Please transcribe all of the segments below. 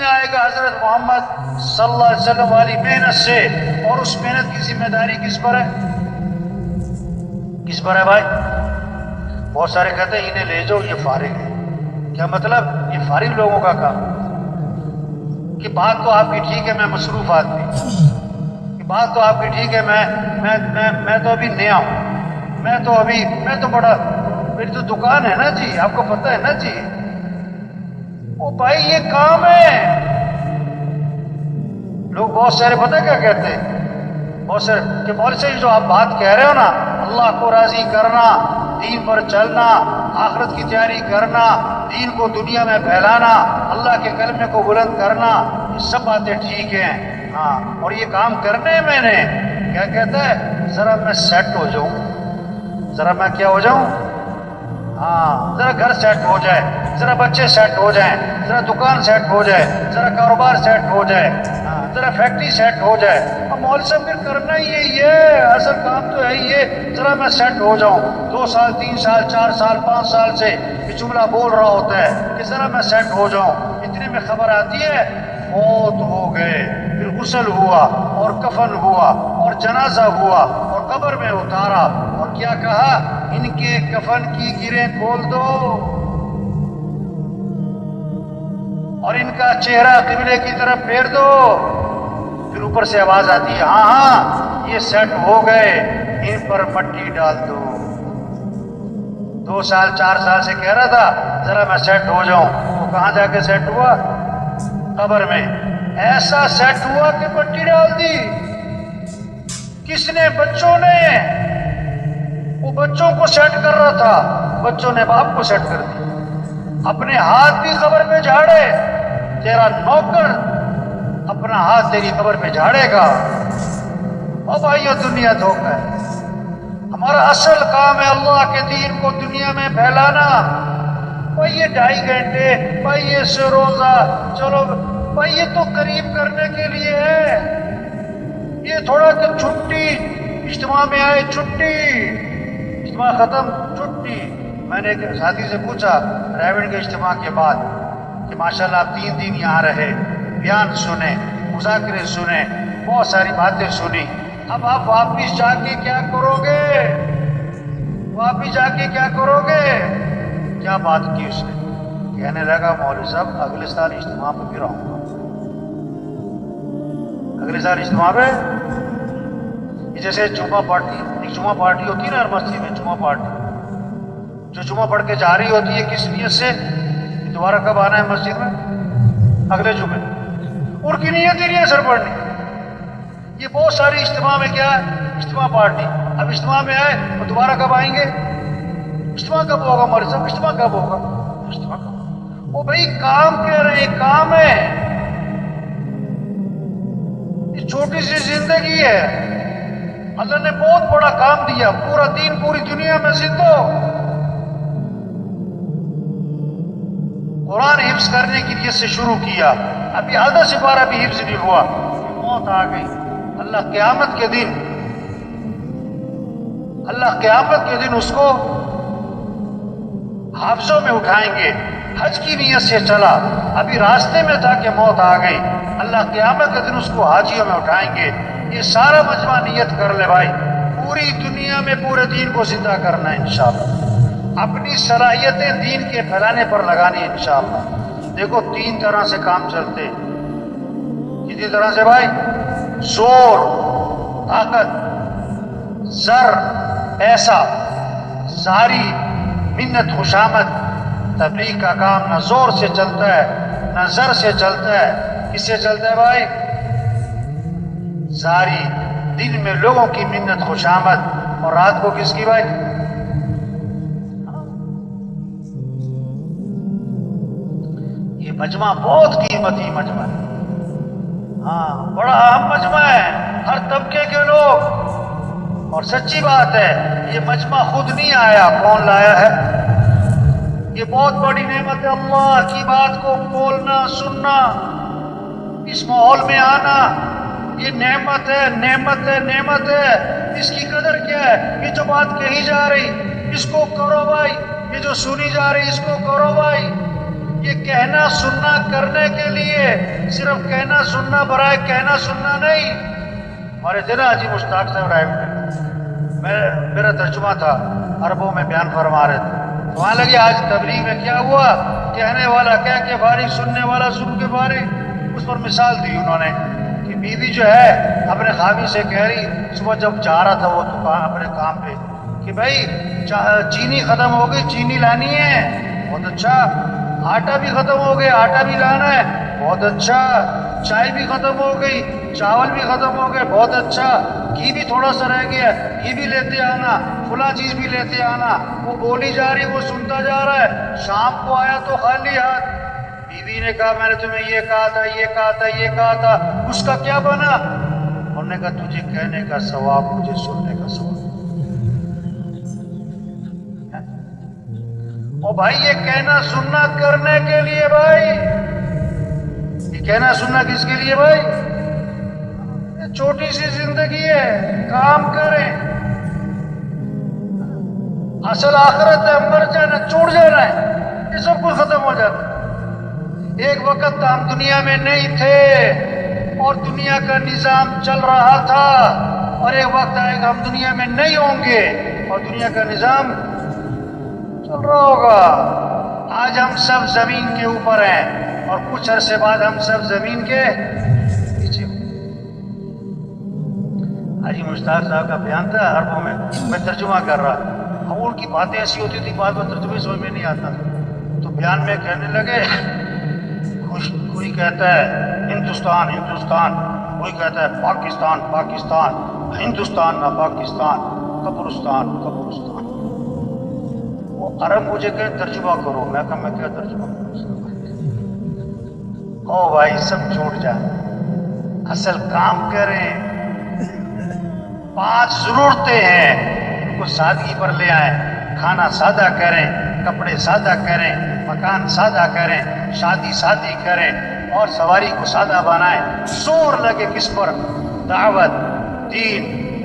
دین آئے گا حضرت محمد صلی اللہ علیہ وسلم والی محنت سے، اور اس محنت کی ذمہ داری کس پر ہے؟ کس پر ہے بھائی؟ بہت سارے کہتے ہیں انہیں لے جاؤ یہ فارغ ہے. کیا مطلب؟ یہ فارغ لوگوں کا کام کہ بات تو آپ کی ٹھیک ہے، میں مصروف آدمی، کہ بات تو آپ کی ٹھیک ہے، میں تو ابھی نیا ہوں، میں تو بڑا، میری تو دکان ہے نا جی، آپ کو پتہ ہے نا جی. او بھائی یہ کام ہے. لوگ بہت سارے پتہ کیا کہتے ہیں، بہت سارے کہ مولوی صاحب جو آپ بات کہہ رہے ہو نا، اللہ کو راضی کرنا، دین پر چلنا، آخرت کی تیاری کرنا، دین کو دنیا میں پھیلانا، اللہ کے کلمے کو بلند کرنا، یہ سب باتیں ٹھیک ہیں. ہاں، اور یہ کام کرنے ہیں میں نے. کیا کہتا ہے؟ ذرا میں سیٹ ہو جاؤں، ذرا میں کیا ہو جاؤں؟ ہاں، ذرا گھر سیٹ ہو جائے، ذرا بچے سیٹ ہو جائیں، ذرا دکان سیٹ ہو جائے، ذرا کاروبار سیٹ ہو جائے، ذرا فیکٹری سیٹ ہو جائے. اب مولوی صاحب پھر کرنا ہی ہے، اصل کام تو ہے یہ، ذرا میں سیٹ ہو جاؤں. 2 سال 3 سال 4 سال 5 سال سے یہ جملہ بول رہا ہوتا ہے کہ ذرا میں سیٹ ہو جاؤں. اتنے میں خبر آتی ہے موت ہو گئے، پھر غسل ہوا اور کفن ہوا اور جنازہ ہوا اور قبر میں اتارا، اور کیا کہا؟ ان کے کفن کی گریں کھول دو اور ان کا چہرہ قبلے کی طرف پھیر دو. پھر اوپر سے آواز آتی ہے ہاں ہاں یہ سیٹ ہو گئے، ان پر مٹی ڈال دو. 2 سال 4 سال سے کہہ رہا تھا ذرا میں سیٹ ہو جاؤں، وہ کہاں جا کے سیٹ ہوا؟ قبر میں. ایسا سیٹ ہوا کہ مٹی ڈال دی. کس نے؟ بچوں نے. وہ بچوں کو سیٹ کر رہا تھا، بچوں نے باپ کو سیٹ کر دیا. اپنے ہاتھ بھی قبر پہ جھاڑے، تیرا نوکر اپنا ہاتھ تیری قبر پہ جھاڑے گا. او بھائیو دنیا دھوکہ ہے. ہمارا اصل کام ہے اللہ کے دین کو دنیا میں پھیلانا. بھائی یہ 2.5 گھنٹے، بھائی یہ روزہ، چلو بھائی یہ تو قریب کرنے کے لیے ہے. یہ تھوڑا کہ چھٹی اجتماع میں آئے، چھٹی اجتماع ختم چھٹی. میں نے ایک ساتھی سے پوچھا ریونڈ کے اجتماع کے بعد کہ ماشاءاللہ آپ 3 دن یہاں رہے، بیان سنے، مذاکرے سنے، بہت ساری باتیں سنی، اب آپ واپس جا کے کیا کرو گے؟ واپس جا کے کیا کرو گے؟ کیا بات کی اس نے؟ کہنے لگا مولوی صاحب اگلے سال اجتماع پہ پھر آؤں گا. اگلے سال اجتماع پہ جیسے جمعہ پارٹی، ایک جمعہ پارٹی ہوتی ہے نا ہر مسجد میں، جمعہ پارٹی جو جمعہ پڑھ کے جا رہی ہوتی ہے کس نیت سے؟ دوبارہ کب آنا ہے مسجد میں؟ اگلے جمعے. اور کی نیت ہی نہیں ہے سر پڑھنی. یہ بہت ساری اجتماع میں کیا ہے؟ اجتماع پارٹی. اب اجتماع میں آئے تو دوبارہ کب آئیں گے؟ اجتماع کب ہوگا مولوی صاحب؟ اجتماع کب ہوگا؟ اجتماع کب؟ وہ بھائی کام کہہ رہے ہیں، کام ہے. یہ چھوٹی سی زندگی ہے، اللہ نے بہت بڑا کام دیا، پورا دین پوری دنیا میں زندہ. قرآن حفظ کرنے کی نیت سے شروع کیا، ابھی آدھا سپارہ بھی حفظ نہیں ہوا، موت آ گئی. اللہ قیامت کے دن اس کو حافظوں میں اٹھائیں گے. حج کی نیت سے چلا، ابھی راستے میں تھا کہ موت آ گئی. اللہ قیامت کے دن اس کو حاجیوں میں اٹھائیں گے. یہ سارا مجمع نیت کر لے بھائی، پوری دنیا میں پورے دین کو زندہ کرنا ہے انشاءاللہ. اپنی صلاحیتیں دین کے پھیلانے پر لگانی ہے انشاءاللہ. دیکھو 3 طرح سے کام چلتے. کسی طرح سے بھائی؟ زور، طاقت، زر، پیسہ، زاری، منت، خوشامد. تبلیغ کا کام نہ زور سے چلتا ہے نہ زر سے چلتا ہے. کس سے چلتا ہے بھائی؟ زاری، دن میں لوگوں کی منت خوشامد، اور رات کو کس کی بھائی؟ یہ مجمع بہت قیمتی مجمع ہے. ہاں بڑا اہم مجمع ہے، ہر طبقے کے لوگ. اور سچی بات ہے یہ مجمع خود نہیں آیا، کون لایا ہے؟ یہ بہت بڑی نعمت ہے، اللہ کی بات کو بولنا، سننا، اس ماحول میں آنا. یہ نعمت ہے، نعمت ہے، نعمت ہے. اس کی قدر کیا ہے؟ یہ جو بات کہی جا رہی اس کو کرو بھائی، یہ جو سنی جا رہی اس کو کرو بھائی. یہ کہنا سننا کرنے کے لیے، صرف کہنا سننا برائے کہنا سننا نہیں. ہمارے تھے نا حاجی مشتاق صاحب رائے میرا ترجمہ تھا، عربوں میں بیان فرما رہے تھے. وہاں لگے آج تبلیغ میں کیا ہوا، کہنے والا کہہ کے بھاری، سننے والا سن کے بھاری. اس پر مثال دی انہوں نے کہ بیوی جو ہے اپنے خاوی سے کہہ رہی، صبح جب جا رہا تھا وہ دکان اپنے کام پہ، کہ بھائی چینی ختم ہو گئی، چینی لانی ہے. بہت اچھا. آٹا بھی ختم ہو گیا، آٹا بھی لانا ہے. بہت اچھا. چائے بھی ختم ہو گئی، چاول بھی ختم ہو گئے. بہت اچھا. گھی بھی تھوڑا سا رہ گیا، گھی بھی لیتے آنا، فلاں چیز بھی لیتے آنا. وہ بولی جا رہی، وہ سنتا جا رہا ہے. شام کو آیا تو خالی ہاتھ. بیوی نے کہا میں نے تمہیں یہ کہا تھا، یہ کہا تھا، یہ کہا تھا. اس کا کیا بنا؟ انہوں نے کہا تجھے کہنے کا ثواب، مجھے سننے کا ثواب. او بھائی یہ کہنا سننا کرنے کے لیے، بھائی یہ کہنا سننا کس کے لیے بھائی؟ یہ چھوٹی سی زندگی ہے، کام کریں. اصل آخرت ہے، مر جانا، چھوڑ جانا ہے، یہ سب کچھ ختم ہو جاتا ہے. ایک وقت ہم دنیا میں نہیں تھے اور دنیا کا نظام چل رہا تھا، اور ایک وقت آئے گا ہم دنیا میں نہیں ہوں گے اور دنیا کا نظام چل رہا ہوگا. آج ہم سب زمین کے اوپر ہیں اور کچھ عرصے بعد ہم سب زمین کے نیچے ہوں. حاجی مشتاق صاحب کا بیان تھا عربوں میں ترجمہ کر رہا. اب ان کی باتیں ایسی ہوتی تھی، بعد میں ترجمے سمجھ میں نہیں آتا، تو بیان میں کہنے لگے کوئی کہتا ہے ہندوستان ہندوستان، کوئی کہتا ہے پاکستان پاکستان، ہندوستان نہ پاکستان، قبرستان قبرستان. وہ عرب مجھے کہ ترجمہ کرو، میں کہا میں کیا ترجمہ کروں؟ او بھائی سب چھوڑ جا، اصل کام کریں. 5 ضرورتیں ہیں، ان کو سادگی پر لے آئیں. کھانا سادہ کریں، کپڑے سادہ کریں، مکان سادہ کریں، شادی سادی کریں اور سواری کو سادہ بنائیں. زور لگے کس پر؟ دعوت، دین،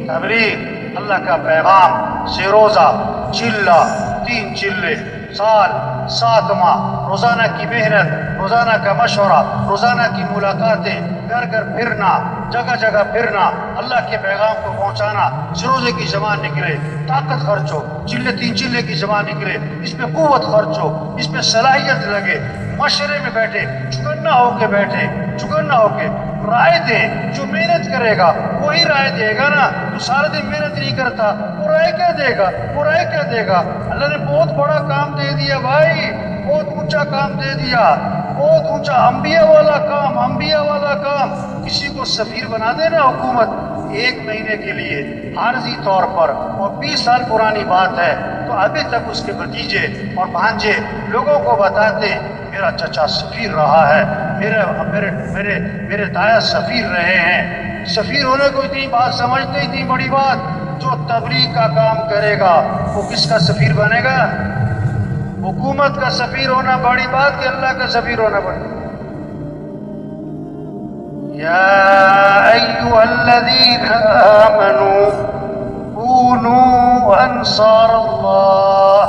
تبلیغ، اللہ کا پیغام، سے روزہ، چلہ، 3 چلے، سال، 7 ماہ، روزانہ کی محنت، روزانہ کا مشورہ، روزانہ کی ملاقاتیں، گھر گھر پھرنا، جگہ جگہ پھرنا، اللہ کے پیغام کو پہنچانا. روزے کی زبان نکلے، طاقت خرچ ہو. 3 چلے کی زبان نکلے، اس پہ قوت خرچ ہو، اس پہ صلاحیت لگے. مشورے میں بیٹھے، چکنا ہو کے بیٹھے، چکنا ہو کے رائے دیں. جو محنت کرے گا وہی رائے دے گا نا. تو سارا دن محنت نہیں کرتا، وہ رائے کیا دے گا؟ وہ رائے کیا دے گا؟ اللہ نے بہت بڑا کام دے دیا بھائی، بہت اونچا کام دے دیا، بہت اونچا، انبیاء والا کام، انبیاء والا کام. کسی کو سفیر بنا دینا حکومت 1 مہینے کے لیے عارضی طور پر، اور 20 سال پرانی بات ہے، تو ابھی تک اس کے بھتیجے اور بھانجے لوگوں کو بتاتے میرا چچا سفیر رہا ہے، میرے دایا سفیر رہے ہیں. سفیر ہونے کو اتنی بات سمجھتے، اتنی بڑی بات. جو تبلیغ کا کام کرے گا وہ کس کا سفیر بنے گا؟ حکومت کا سفیر ہونا بڑی بات کہ اللہ کا سفیر ہونا بڑی بات. یا ایھا الذین آمنوا کونوا انصار اللہ.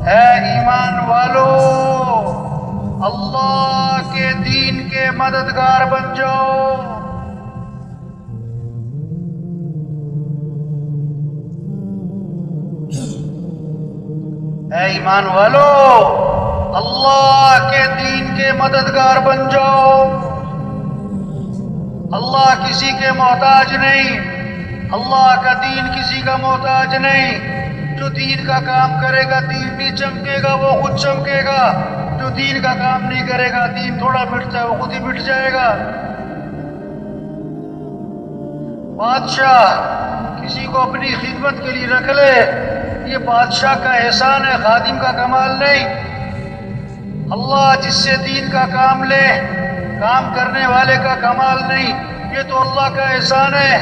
اے ایمان والو، اللہ کے دین کے مددگار بن جاؤ. اے ایمان والو، اللہ کے دین کے مددگار بن جاؤ. اللہ کسی کے محتاج نہیں، اللہ کا دین کسی کا محتاج نہیں. جو دین کا کام کرے گا دین بھی چمکے گا، وہ خود چمکے گا. جو دین کا کام نہیں کرے گا، دین تھوڑا مٹتا ہے وہ خود ہی مٹ جائے گا. بادشاہ کسی کو اپنی خدمت کے لیے رکھ لے، یہ بادشاہ کا احسان ہے، خادم کا کمال نہیں. اللہ جس سے دین کا کام لے، کام کرنے والے کا کمال نہیں. یہ تو اللہ کا احسان ہے.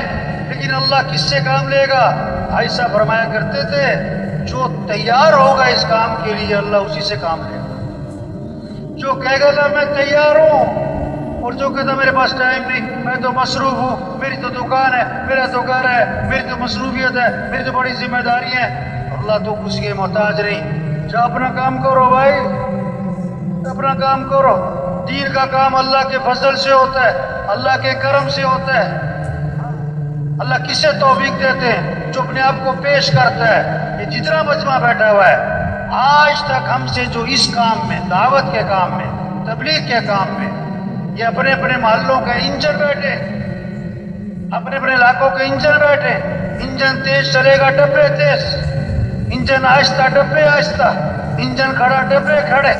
لیکن اللہ کس سے کام لے گا؟ ایسا فرمایا کرتے تھے جو تیار ہوگا اس کام کے لیے اللہ اسی سے کام لے گا. جو کہے گا میں تیار ہوں، اور جو کہتا میرے پاس ٹائم نہیں، میں تو مصروف ہوں، میری تو دکان ہے، میرا تو گھر ہے، میری تو مصروفیت ہے، میری تو بڑی ذمہ داری ہے. اللہ تو کسی کے محتاج نہیں. جا اپنا کام کرو بھائی. اپنا کام کرو. دین کا کام اللہ کے فضل سے ہوتا ہے, اللہ کے کرم سے ہوتا ہے. اللہ کسے توفیق دیتے ہیں؟ جو اپنے آپ کو پیش کرتا ہے. یہ جتنا مجمع بیٹھا ہوا ہے آج تک ہم سے جو اس کام میں, دعوت کے کام میں, تبلیغ کے کام میں, یہ اپنے اپنے محلوں کے انجن بیٹھے, اپنے اپنے علاقوں کے انجن بیٹھے. انجن تیز چلے گا ڈبے تیز, انجن آہستہ ڈبے آہستہ, انجن کھڑا ڈبے کھڑے.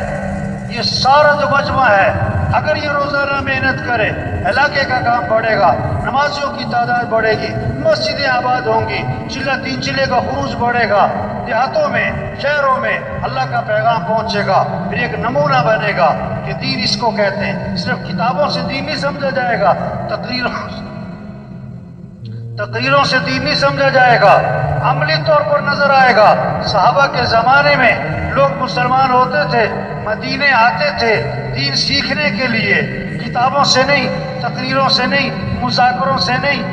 یہ سارا جو مجمع ہے اگر یہ روزانہ محنت کرے, علاقے کا کام بڑھے گا, نمازیوں کی تعداد بڑھے گی, مسجدیں آباد ہوں گی, چلہ تین چلے کا خروج بڑھے گا, دیہاتوں میں شہروں میں اللہ کا پیغام پہنچے گا. پھر ایک نمونہ بنے گا کہ دین اس کو کہتے ہیں. صرف کتابوں سے دین نہیں سمجھا جائے گا, تقریروں سے دین نہیں سمجھا جائے گا, عملی طور پر نظر آئے گا. صحابہ کے زمانے میں لوگ مسلمان ہوتے تھے, مدینے آتے تھے دین سیکھنے کے لیے, کتابوں سے نہیں, تقریروں سے نہیں, مذاکروں سے نہیں.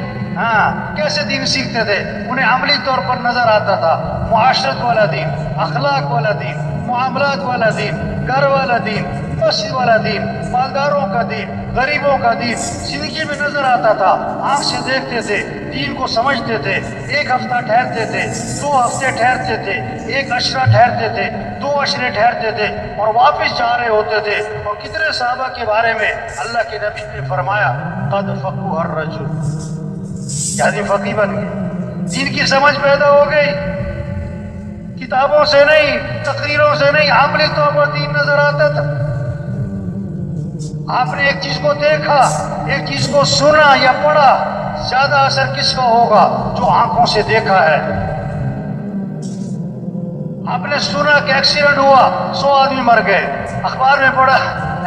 کیسے دین سیکھتے تھے؟ انہیں عملی طور پر نظر آتا تھا. معاشرت والا دین, اخلاق والا دین, معاملات والا دین, گھر والا دین, مسجد والا دین, مالداروں کا دین, غریبوں کا دین زندگی میں نظر آتا تھا. آنکھ سے دیکھتے تھے, دین کو سمجھتے تھے. ایک ہفتہ ٹھہرتے تھے, 2 ہفتے ٹھہرتے تھے, 1 عشرہ ٹھہرتے تھے, 2 عشرے ٹھہرتے تھے اور واپس جا رہے ہوتے تھے. اور کتنے صحابہ کے بارے میں اللہ کے نبی نے فرمایا قد فقہ الرجل, یعنی فقیہ بن گئے, دین کی سمجھ پیدا ہو گئی. کتابوں سے نہیں, تقریروں سے نہیں, عملی طور پر دین نظر آتا تھا. آپ نے ایک چیز کو دیکھا, ایک چیز کو سنا یا پڑھا, زیادہ اثر کس کا ہوگا؟ جو آنکھوں سے دیکھا ہے. آپ نے سنا کہ ایکسیڈنٹ ہوا, 100 آدمی مر گئے, اخبار میں پڑھا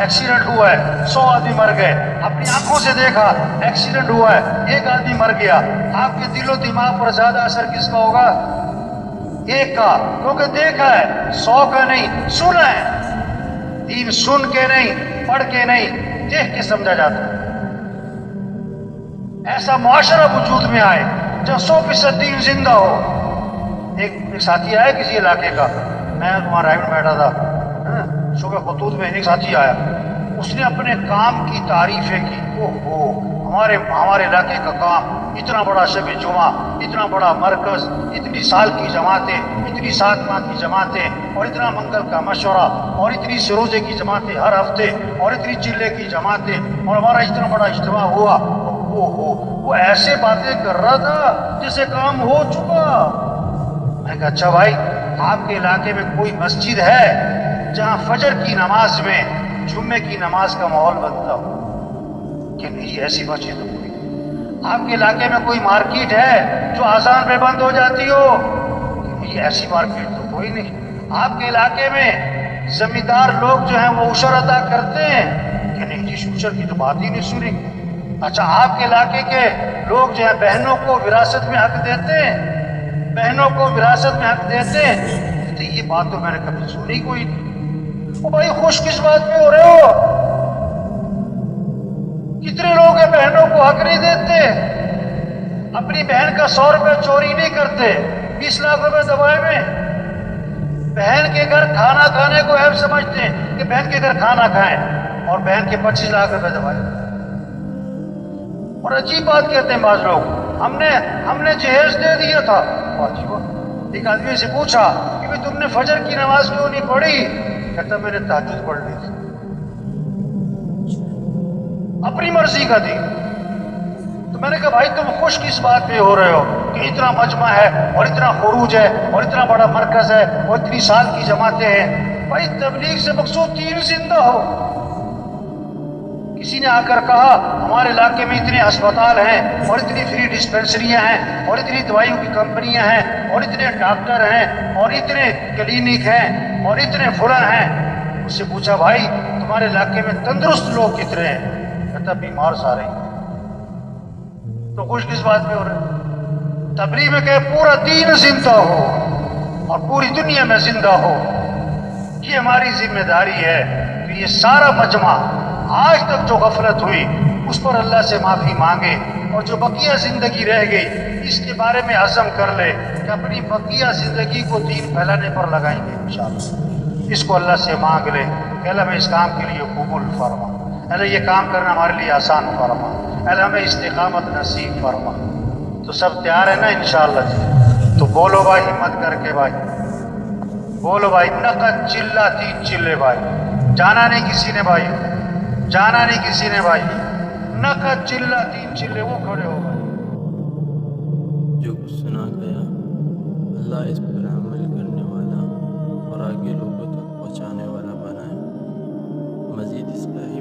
ایکسیڈنٹ ہوا ہے, 100 آدمی مر گئے. اپنی آنکھوں سے دیکھا ایکسیڈنٹ ہوا ہے, 1 آدمی مر گیا. آپ کے دل و دماغ پر زیادہ اثر کس کا ہوگا؟ 1 کا, کیونکہ دیکھا ہے, 100 کا نہیں, سنا ہے. دین سن کے نہیں, پڑھ کے نہیں, دیکھ کے سمجھا جاتا ہے. ایسا معاشرہ وجود میں آئے جہاں 100% دین زندہ ہو. ایک ساتھی آیا کسی علاقے کا, میں وہاں رائے میں بیٹھا تھا, صبح خطوط میں ایک ساتھی آیا, اس نے اپنے کام کی تعریفیں کی. ہمارے علاقے کا کام, اتنا بڑا شب جمعہ, اتنا بڑا مرکز, اتنی سال کی جماعتیں, اتنی 7 ماہ کی جماعتیں, اور اتنا منگل کا مشورہ, اور اتنی سروزے کی جماعتیں ہر ہفتے, اور اتنی چلے کی جماعتیں, اور ہمارا اتنا بڑا اجتماع ہوا. وہ ایسے باتیں کر رہا تھا جیسے کام ہو چکا. میں کہا اچھا بھائی, آپ کے علاقے میں کوئی مسجد ہے جہاں فجر کی نماز میں جمعے کی نماز کا ماحول بنتا ہو؟ کہ نہیں, ایسی مسجد کوئی. آپ کے علاقے میں کوئی مارکیٹ ہے جو اذان پہ بند ہو جاتی ہو؟ کہ نہیں, ایسی مارکیٹ تو کوئی نہیں. آپ کے علاقے میں زمیندار لوگ جو ہیں وہ عشر ادا کرتے ہیں؟ کہ نہیں جی, عشر کی تو بات ہی نہیں سنی. اچھا, آپ کے علاقے کے لوگ جو ہیں بہنوں کو وراثت میں حق دیتے ہیں؟ بہنوں کو وراثت میں حق دیتے ہیں؟ تو یہ بات تو میں نے کبھی سنی کوئی نہیں. وہ بھائی خوش کس بات میں ہو رہے ہو؟ کتنے لوگ ہیں بہنوں کو حق نہیں دیتے, اپنی بہن کا 100 روپے چوری نہیں کرتے, 20 لاکھ روپے دبائے میں. بہن کے گھر کھانا کھانے کو عیب سمجھتے ہیں کہ بہن کے گھر کھانا کھائیں, اور بہن کے 25 لاکھ روپے دبائے. اور عجیب بات کہتے ہیں بعض لوگ, ہم نے جہیز دے دیا تھا. ایک آدمی سے پوچھا کہ بھئی تم نے فجر کی نماز کیوں نہیں پڑھی؟ کہتا میں نے تہجد پڑھ لی تھی. اپنی مرضی کا دین. تو میں نے کہا بھائی تم خوش کس بات پہ ہو رہے ہو کہ اتنا مجمع ہے, اور اتنا خروج ہے, اور اتنا بڑا مرکز ہے, اور اتنی سال کی جماعتیں ہیں؟ بھائی تبلیغ سے مقصود دین زندہ ہو. کسی نے آ کر کہا ہمارے علاقے میں اتنے ہسپتال ہیں, اور اتنی فری ڈسپینسریاں ہیں, اور اتنی دوائیوں کی کمپنیاں ہیں, اور اتنے ڈاکٹر ہیں, اور اتنے کلینک ہیں, اور اتنے فلاں ہیں. اس سے پوچھا بھائی تمہارے علاقے میں تندرست لوگ کتنے ہیں؟ کہتا بیمار سارے ہیں. تو خوش کس بات میں ہو رہے؟ تبلیغ میں کہ پورا دین زندہ ہو اور پوری دنیا میں زندہ ہو, یہ ہماری ذمہ داری ہے. تو یہ سارا مجمع آج تک جو غفلت ہوئی اس پر اللہ سے معافی مانگے, اور جو بقیہ زندگی رہ گئی اس کے بارے میں عزم کر لے کہ اپنی بقیہ زندگی کو دین پھیلانے پر لگائیں گے انشاءاللہ. اس کو اللہ سے مانگ لے کہ اللہ ہمیں اس کام کے لیے قبول فرما، اللہ یہ کام کرنا ہمارے لیے آسان فرما، اللہ ہمیں استقامت نصیب فرما۔ تو سب تیار ہے نا انشاءاللہ جی؟ تو بولو بھائی ہمت کر کے بھائی، بولو بھائی، نقد چلہ 3 چلے بھائی، جانا نہیں کسی نے بھائی، جانا نہیں کسی نے بھائی، نقد چلہ 3 چلے، وہ کھڑے ہو بھائی۔ جو کچھ سنا گیا اللہ اس پر عمل کرنے والا اور آگے لوگوں تک پہنچانے والا بنائے۔ مزید اصلاحی